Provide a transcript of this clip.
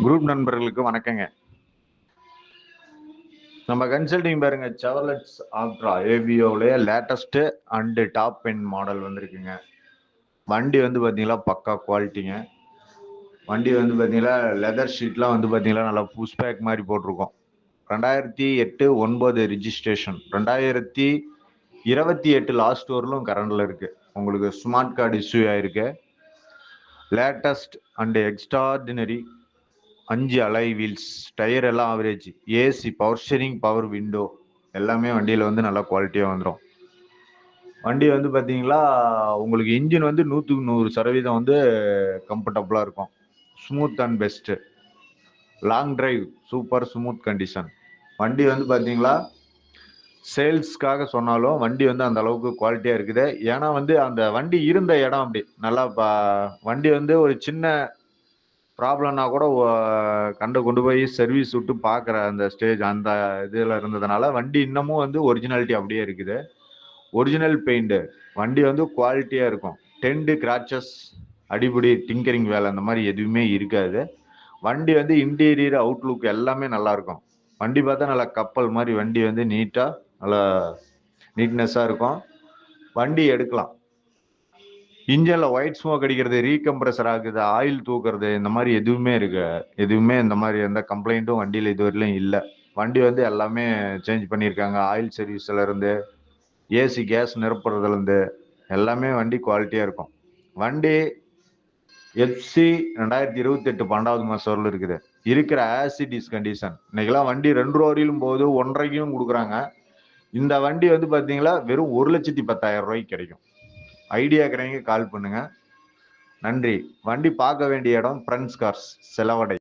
Group நண்பர்களுக்கு வணக்கங்க. நம்ம கன்சல்டிங் பாருங்க, செவர்லெட்ஸ் ஆக்ட்ரா ஏவியோவுடைய latest and top end model வந்திருக்குங்க. வண்டி வந்து பார்த்தீங்களா பக்கா குவாலிட்டிங்க. வண்டி வந்து பார்த்தீங்களா லெதர் ஷீட்லாம் வந்து பார்த்தீங்களா நல்லா புஷ் பேக் மாதிரி போட்டிருக்கோம். 2008-9 ரிஜிஸ்ட்ரேஷன், 2028 லாஸ்ட் வரலும் கரண்டில் இருக்கு. உங்களுக்கு ஸ்மார்ட் கார்டு இஷ்யூ ஆயிருக்கு. Latest and extraordinary 5 alloy wheels, tyre எல்லாம் average, AC, power steering, power window எல்லாமே வண்டியில் வந்து நல்லா குவாலிட்டியாக வந்துடும். வண்டி வந்து பார்த்தீங்களா உங்களுக்கு இன்ஜின் வந்து 100% வந்து கம்ஃபர்டபுளாக இருக்கும். Smooth and best. Long drive super smooth condition. வண்டி வந்து பார்த்தீங்களா சேல்ஸ்க்காக சொன்னாலும் வண்டி வந்து அந்த அளவுக்கு குவாலிட்டியாக இருக்குது. ஏன்னா வந்து அந்த வண்டி இருந்த இடம் அப்படி நல்லா வண்டி வந்து ஒரு சின்ன ப்ராப்ளம்னா கூட கொண்டு போய் சர்வீஸ் விட்டு பார்க்குற அந்த ஸ்டேஜ் அந்த இதில் இருந்ததுனால வண்டி இன்னமும் வந்து ஒரிஜினாலிட்டி அப்படியே இருக்குது. Original paint. வண்டி வந்து குவாலிட்டியாக இருக்கும். டெண்டு கிராச்சஸ், அடிப்படி டிங்கரிங் வேலை அந்த மாதிரி எதுவுமே இருக்காது. வண்டி வந்து இன்டீரியர் அவுட்லுக் எல்லாமே நல்லாயிருக்கும். வண்டி பார்த்தா நல்லா கப்பல் மாதிரி வண்டி வந்து நீட்டாக நல்லா நீட்னஸாக இருக்கும். வண்டி எடுக்கலாம். இன்ஜினில் ஒயிட் ஸ்மோக் அடிக்கிறது, ரீகம்ப்ரஸர் ஆகுது, ஆயில் தூக்குறது இந்த மாதிரி எதுவுமே இந்த மாதிரி எந்த கம்ப்ளைண்ட்டும் வண்டியில் இதுவரையிலும் இல்லை. வண்டி வந்து எல்லாமே சேஞ்ச் பண்ணியிருக்காங்க. ஆயில் சர்வீஸ்லேருந்து ஏசி கேஸ் நிரப்புறதுலேருந்து எல்லாமே வண்டி குவாலிட்டியாக இருக்கும். வண்டி எஃப்சி 2028 12வது மாதம் வரலும் இருக்குது. இருக்கிற ஆசிடிஸ் கண்டிஷன். இன்னைக்கெல்லாம் வண்டி 2 ரூபா வரையிலும் போகுது, 1.5க்கும் கொடுக்குறாங்க. இந்த வண்டி வந்து பார்த்தீங்களா வெறும் 1,10,000 ரூபாய்க்கு கிடைக்கும். ஐடியா கிடைங்க, கால் பண்ணுங்க. நன்றி. வண்டி பார்க்க வேண்டிய இடம் ஃப்ரெண்ட்ஸ் கார்ஸ், செலவடை.